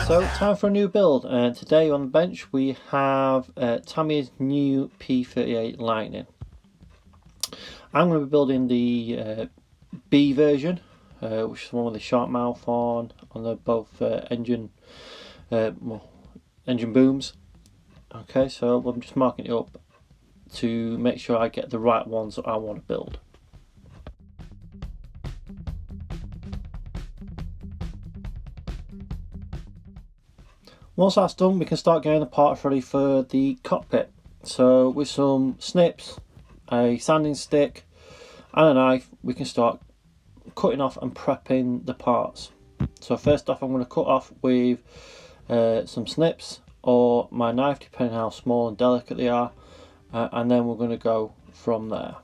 So time for a new build, and today on the bench we have Tamiya's new P-38 Lightning. I'm going to be building the B version, which is the one with the sharp mouth on the both engine booms. Okay, so I'm just marking it up to make sure I get the right ones that I want to build. Once that's done, we can start getting the parts ready for the cockpit. So with some snips, a sanding stick and a knife, we can start cutting off and prepping the parts. So first off, I'm going to cut off with some snips or my knife, depending how small and delicate they are, and then we're going to go from there.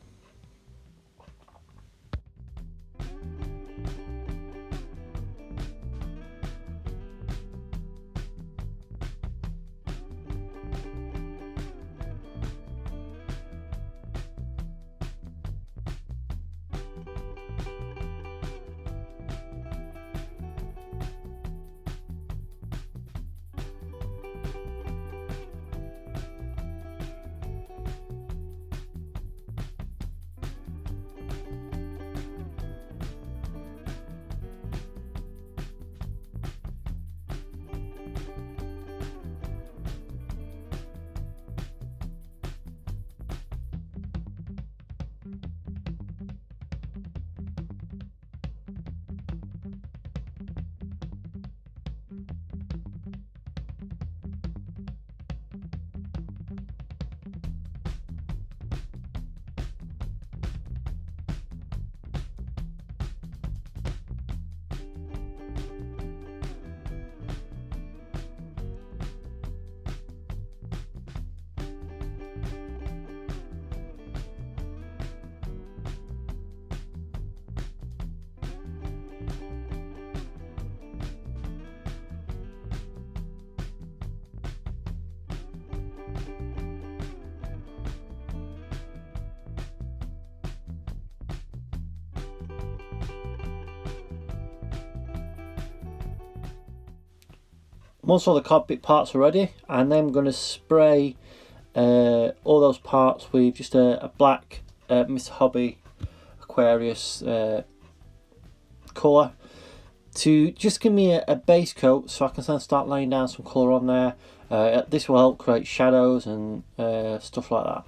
Once all the cockpit parts are ready, and then I'm going to spray all those parts with just a black Mr. Hobby Aquarius colour to just give me a base coat, so I can then start laying down some colour on there. This will help create shadows and stuff like that.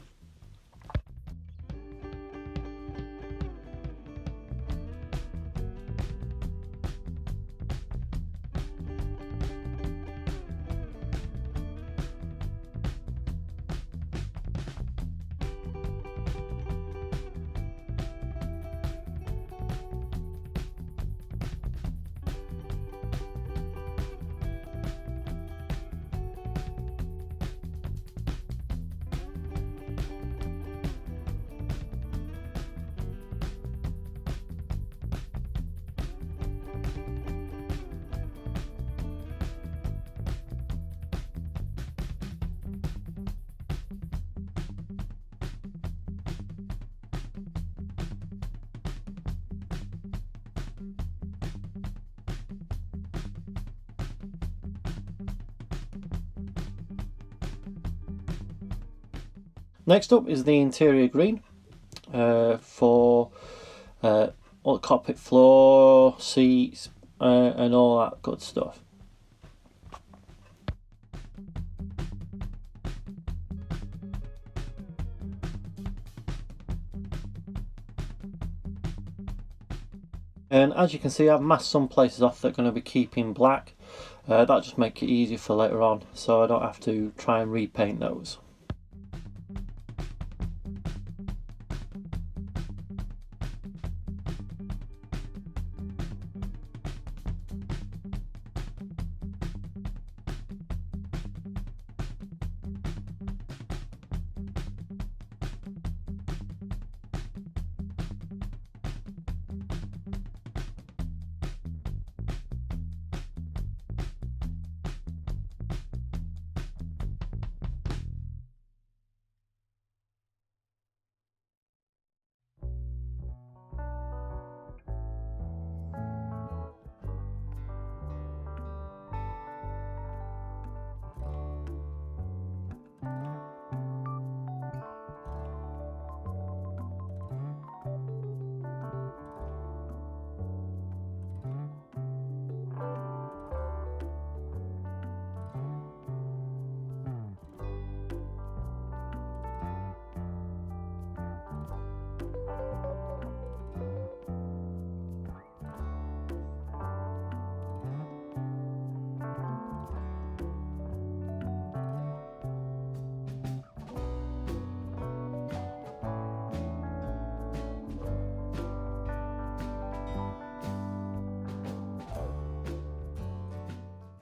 Next up is the interior green for all the cockpit floor, seats, and all that good stuff. And as you can see, I've masked some places off that are going to be keeping black. That'll just make it easier for later on, so I don't have to try and repaint those.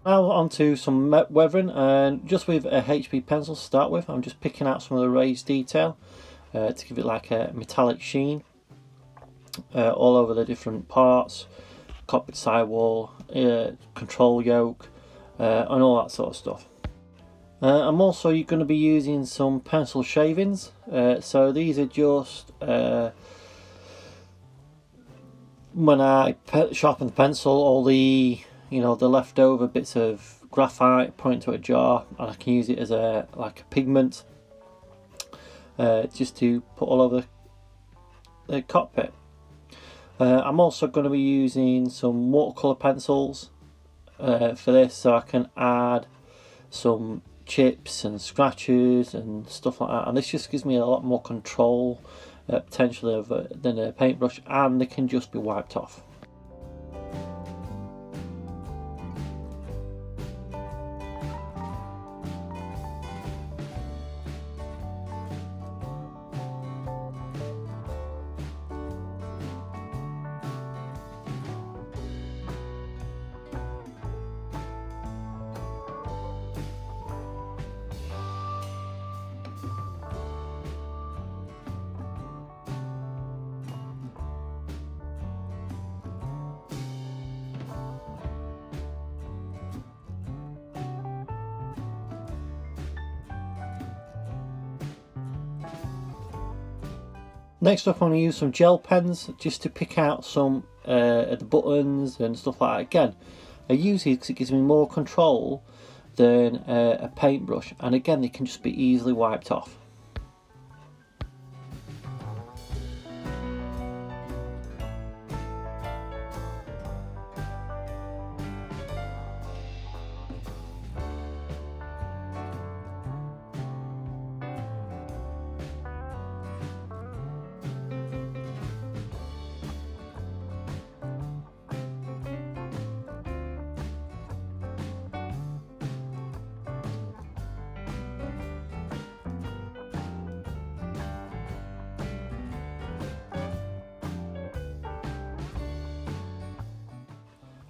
Now onto some weathering, and just with a HB pencil to start with, I'm just picking out some of the raised detail to give it like a metallic sheen all over the different parts, cockpit sidewall, control yoke, and all that sort of stuff. I'm also going to be using some pencil shavings, so these are just when I sharpen the pencil, all the the leftover bits of graphite, put into a jar, and I can use it as like a pigment, just to put all over the cockpit. I'm also going to be using some watercolor pencils for this, so I can add some chips and scratches and stuff like that, and this just gives me a lot more control potentially than a paintbrush, and they can just be wiped off. Next up, I'm going to use some gel pens just to pick out some of the buttons and stuff like that. Again, I use these because it gives me more control than a paintbrush, and again, they can just be easily wiped off.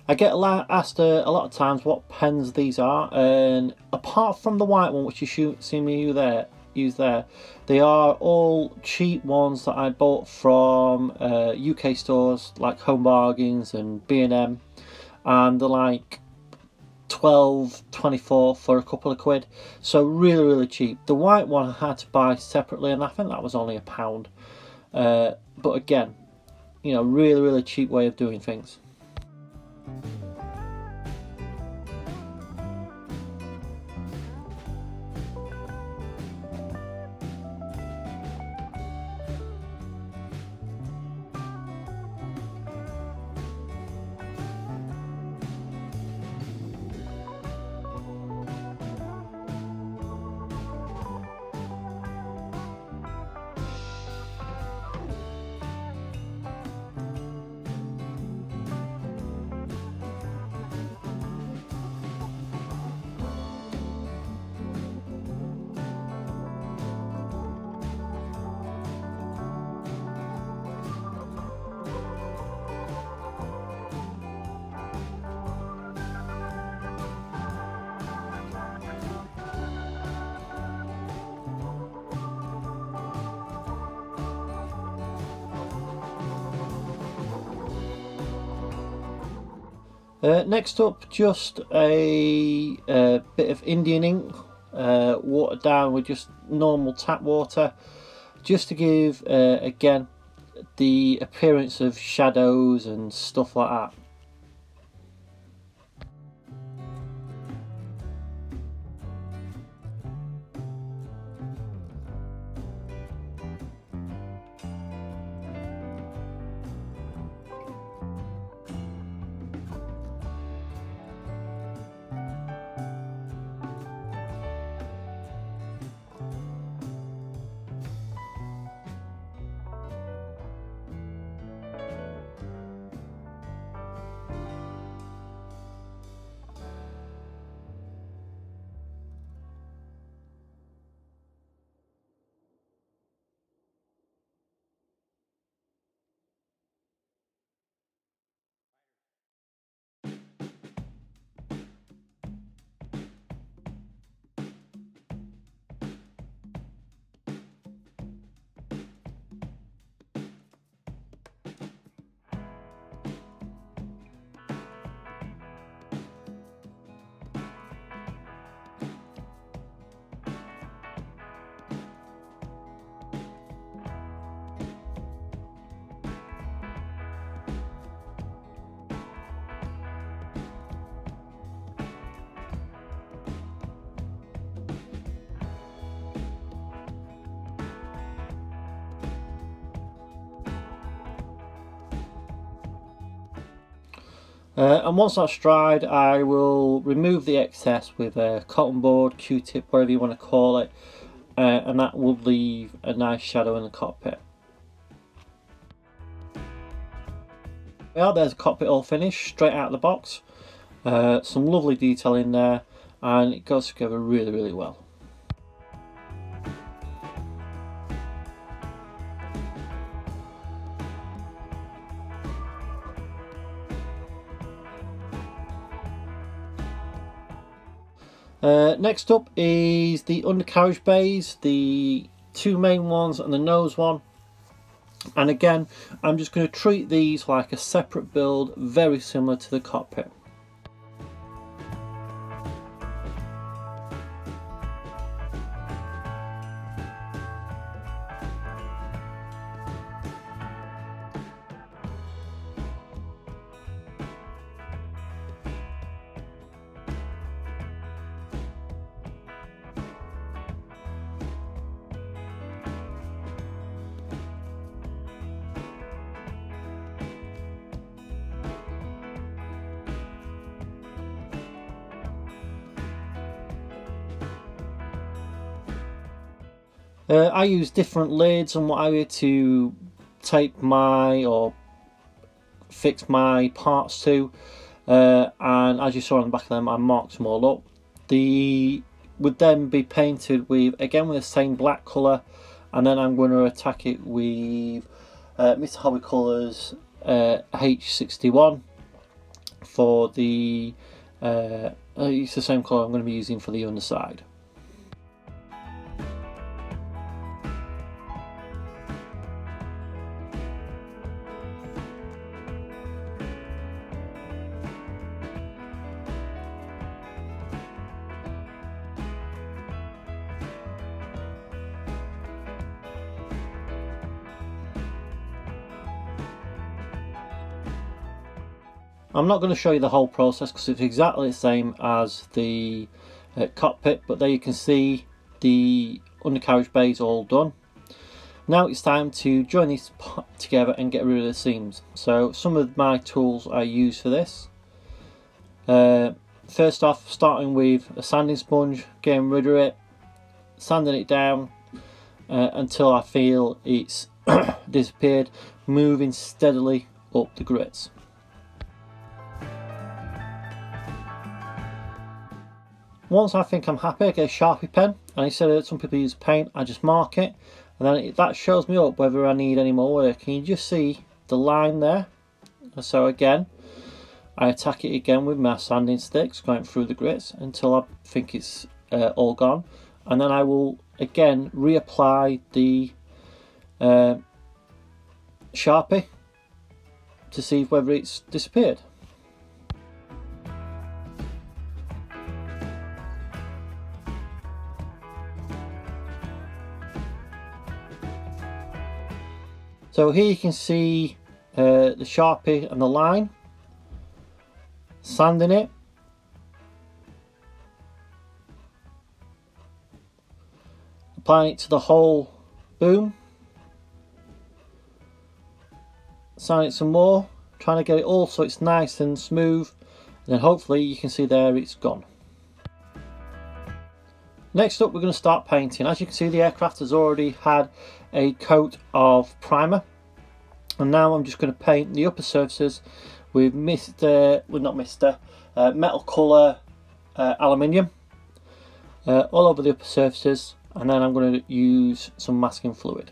I get asked a lot of times what pens these are, and apart from the white one, which you see me use there, they are all cheap ones that I bought from UK stores like Home Bargains and B&M, and they're like 12, 24 for a couple of quid, so really cheap. The white one I had to buy separately, and I think that was only £1. But again, really cheap way of doing things. Next up, just a bit of Indian ink, watered down with just normal tap water, just to give again the appearance of shadows and stuff like that. And once that's dried, I will remove the excess with a cotton board, Q-tip, whatever you want to call it, and that will leave a nice shadow in the cockpit. Well, there's the cockpit all finished, straight out of the box. Some lovely detail in there, and it goes together really, really well. Next up is the undercarriage bays, the two main ones and the nose one. And again, I'm just going to treat these like a separate build, very similar to the cockpit. I use different lids and what have you to tape my or fix my parts to, and as you saw on the back of them, I marked them all up. The would then be painted with, again, with the same black colour, and then I'm going to attack it with Mr. Hobby Colours H61 for the it's the same colour I'm going to be using for the underside. I'm not going to show you the whole process because it's exactly the same as the cockpit, but there you can see the undercarriage bays all done. Now it's time to join these together and get rid of the seams. So some of my tools I use for this. First off, starting with a sanding sponge, getting rid of it, sanding it down until I feel it's disappeared, moving steadily up the grits. Once I think I'm happy, I get a Sharpie pen, and instead of some people use paint, I just mark it, and then that shows me up whether I need any more work. And you just see the line there. So again, I attack it again with my sanding sticks, going through the grits until I think it's all gone, and then I will again reapply the Sharpie to see whether it's disappeared. So here you can see the Sharpie and the line, sanding it, applying it to the whole boom, sanding it some more, trying to get it all so it's nice and smooth, and then hopefully you can see there it's gone. Next up, we're going to start painting. As you can see, the aircraft has already had a coat of primer, and now I'm just going to paint the upper surfaces with metal colour aluminium all over the upper surfaces, and then I'm going to use some masking fluid.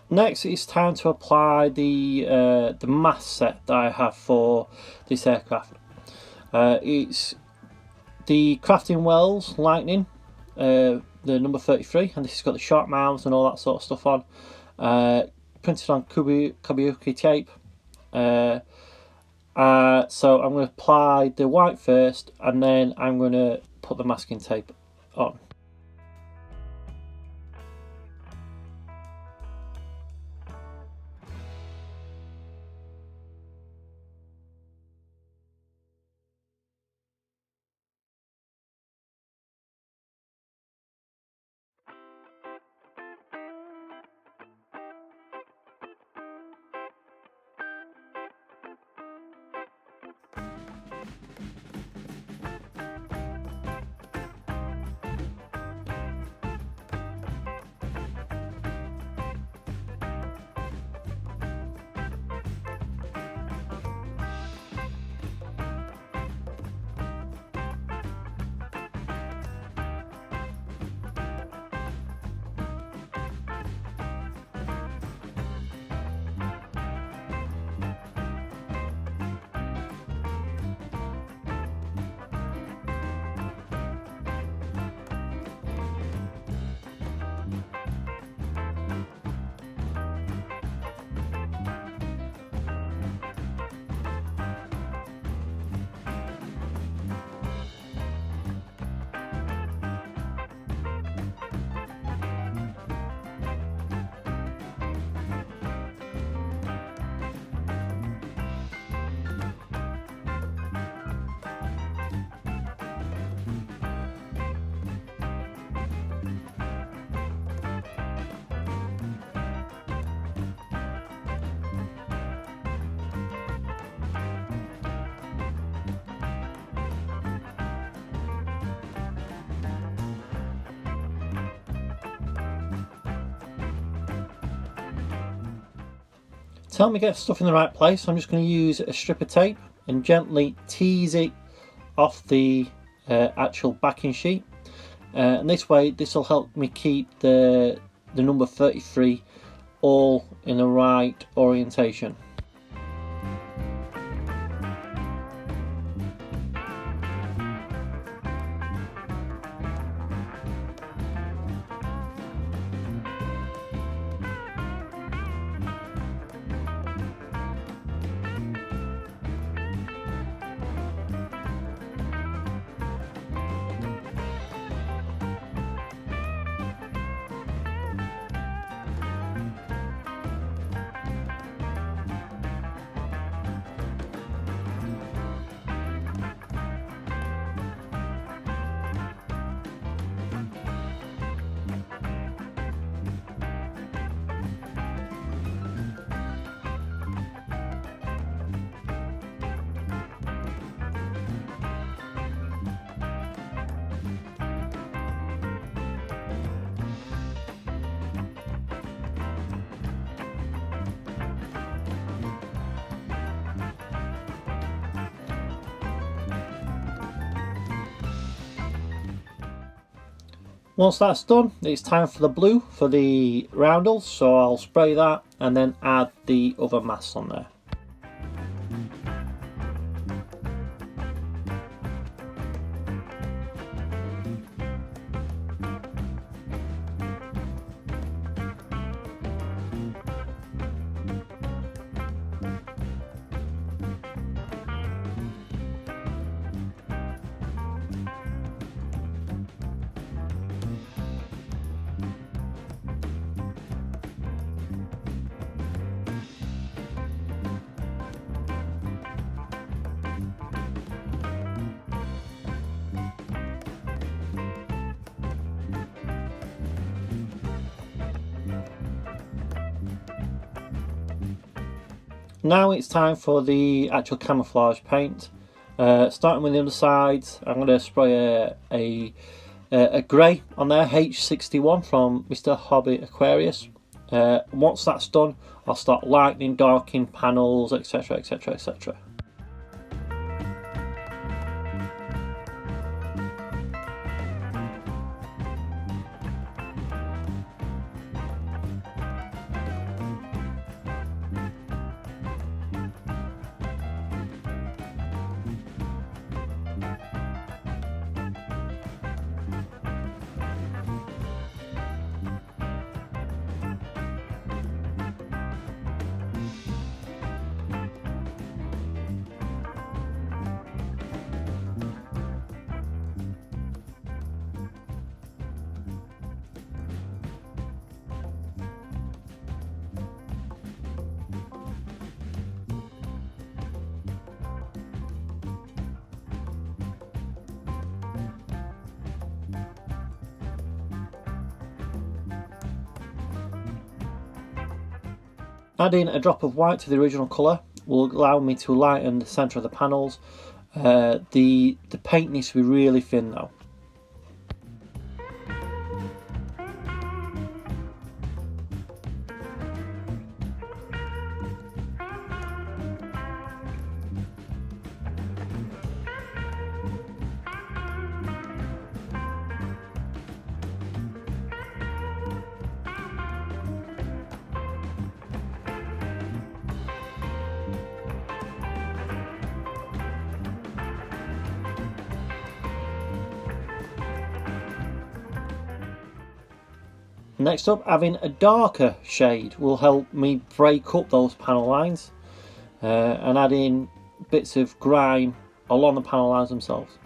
Next, it's time to apply the mast set that I have for this aircraft. It's the Crafting Wells Lightning, the number 33, and this has got the sharp mouths and all that sort of stuff on. Printed on kabuki tape. So I'm going to apply the white first, and then I'm going to put the masking tape on. To help me get stuff in the right place, I'm just going to use a strip of tape and gently tease it off the actual backing sheet, and this way this will help me keep the number 33 all in the right orientation. Once that's done, it's time for the blue for the roundels, so I'll spray that and then add the other masts on there. Now it's time for the actual camouflage paint. Starting with the undersides, I'm going to spray a grey on there, H61 from Mr. Hobby Aquarius. Once that's done, I'll start lightening, darkening panels, etc, etc, etc. Adding a drop of white to the original colour will allow me to lighten the centre of the panels. The paint needs to be really thin though. Next up, having a darker shade will help me break up those panel lines, and adding bits of grime along the panel lines themselves.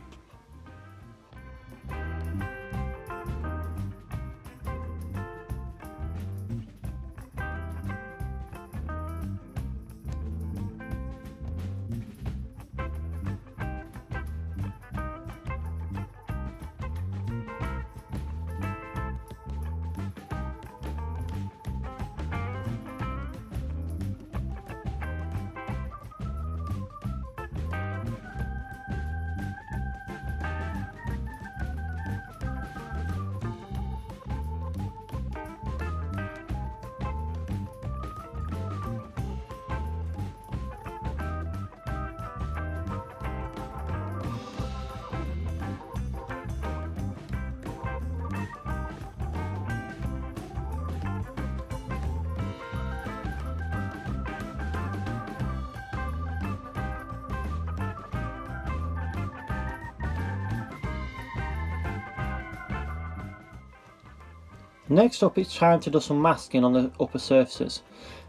Next up, it's time to do some masking on the upper surfaces.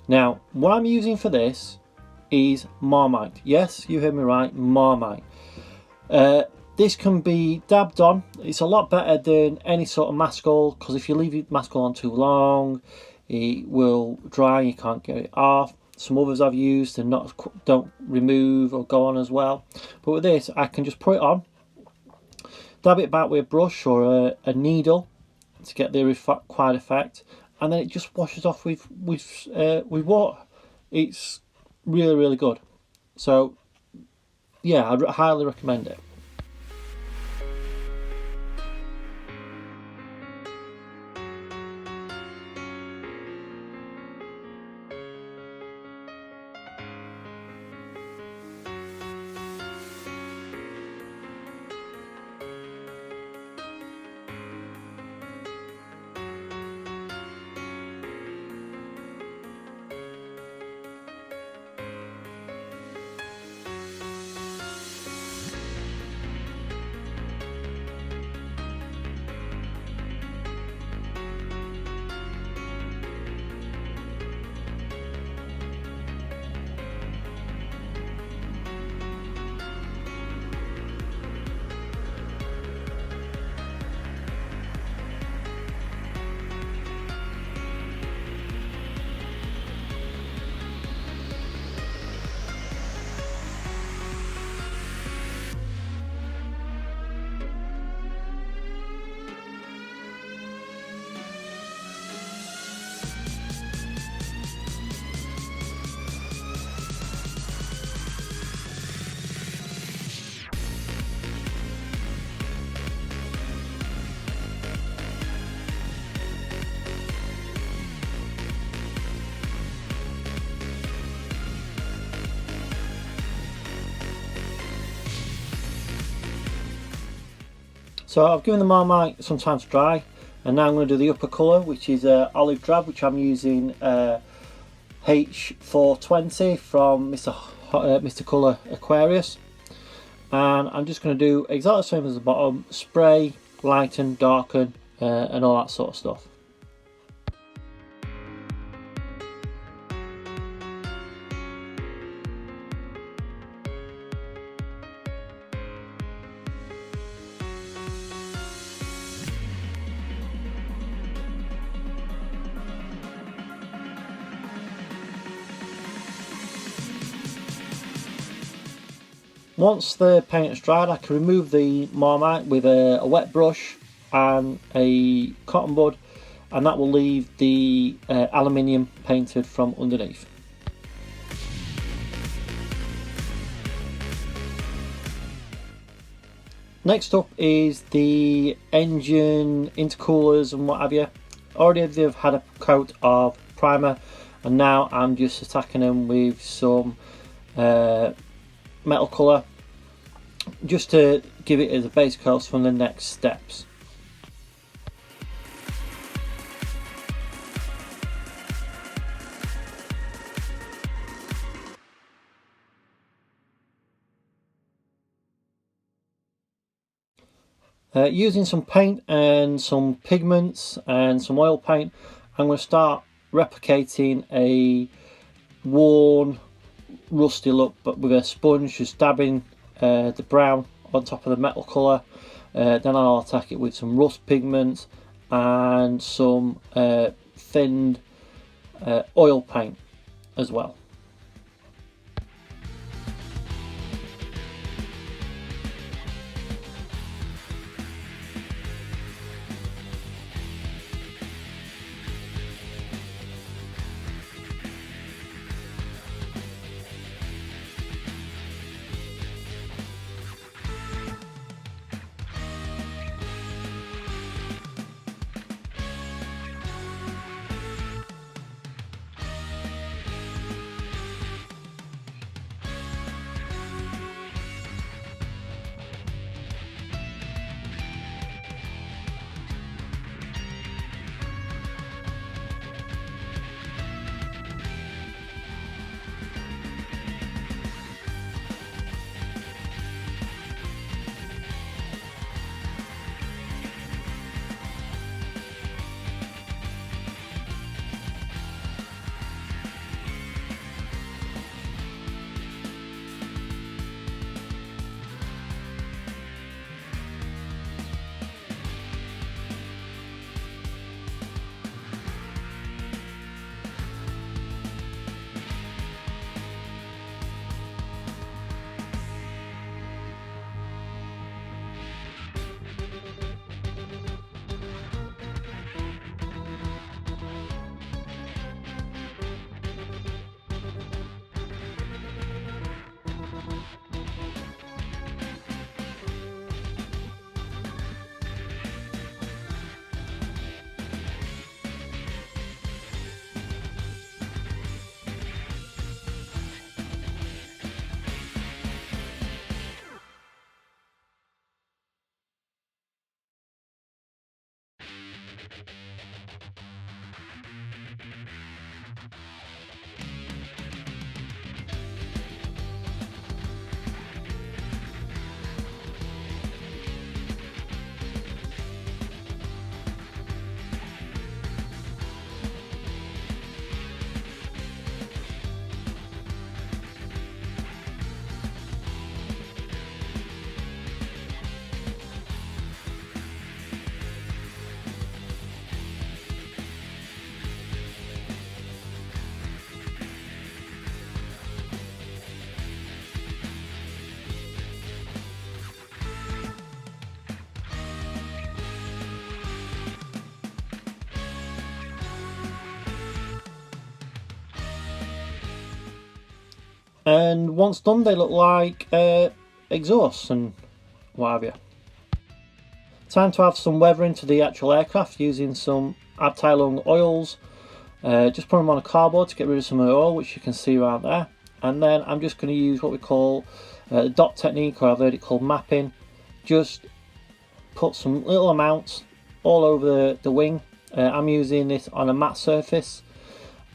Now, what I'm using for this is Marmite. Yes, you heard me right, Marmite. This can be dabbed on. It's a lot better than any sort of mascol, because if you leave your mascol on too long, it will dry, you can't get it off. Some others I've used and don't remove or go on as well. But with this, I can just put it on, dab it back with a brush or a needle to get the required effect, and then it just washes off with water. It's really, really good. So yeah, I'd highly recommend it. So I've given the Marmite some time to dry, and now I'm going to do the upper colour, which is olive drab, which I'm using H420 from Mr. Colour Aquarius. And I'm just going to do exactly the same as the bottom: spray, lighten, darken, and all that sort of stuff. Once the paint is dried, I can remove the Marmite with a wet brush and a cotton bud, and that will leave the aluminium painted from underneath. Next up is the engine intercoolers and what have you. Already they've had a coat of primer, and now I'm just attacking them with some metal colour, just to give it as a base coat for the next steps. Using some paint and some pigments and some oil paint, I'm going to start replicating a worn, rusty look, but with a sponge, just dabbing the brown on top of the metal colour. Then I'll attack it with some rust pigments and some thinned oil paint as well. And once done, they look like exhausts and what have you. Time to add some weathering to the actual aircraft using some Abteilung oils. Just put them on a cardboard to get rid of some of the oil, which you can see around there. And then I'm just going to use what we call the dot technique, or I've heard it called mapping. Just put some little amounts all over the wing. I'm using this on a matte surface.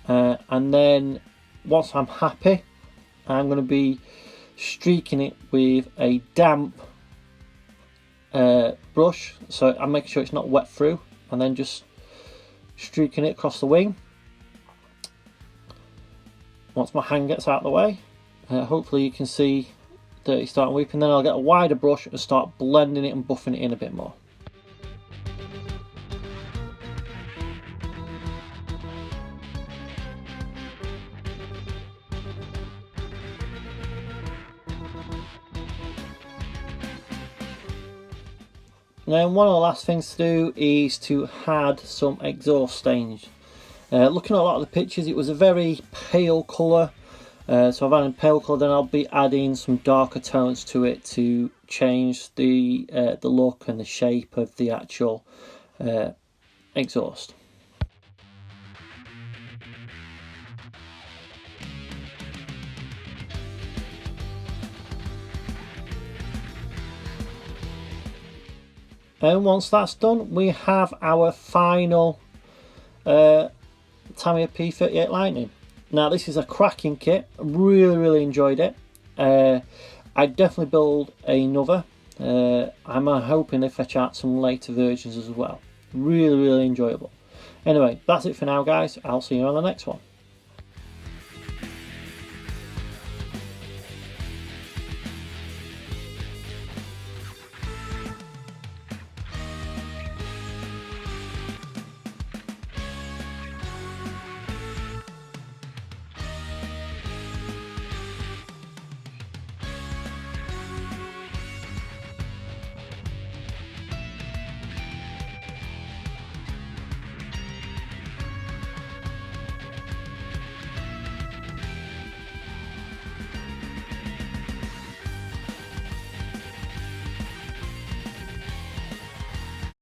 And then once I'm happy, I'm going to be streaking it with a damp brush, so I'm making sure it's not wet through, and then just streaking it across the wing. Once my hand gets out of the way, hopefully you can see that it's starting weeping. Then I'll get a wider brush and start blending it and buffing it in a bit more. Now, one of the last things to do is to add some exhaust stains. Looking at a lot of the pictures, it was a very pale colour, So I've added pale colour, then I'll be adding some darker tones to it to change the look and the shape of the actual exhaust. And once that's done, we have our final Tamiya P-38 Lightning. Now this is a cracking kit. Really enjoyed it. I'd definitely build another. I'm hoping they fetch out some later versions as well. Really enjoyable. Anyway, that's it for now, guys. I'll see you on the next one.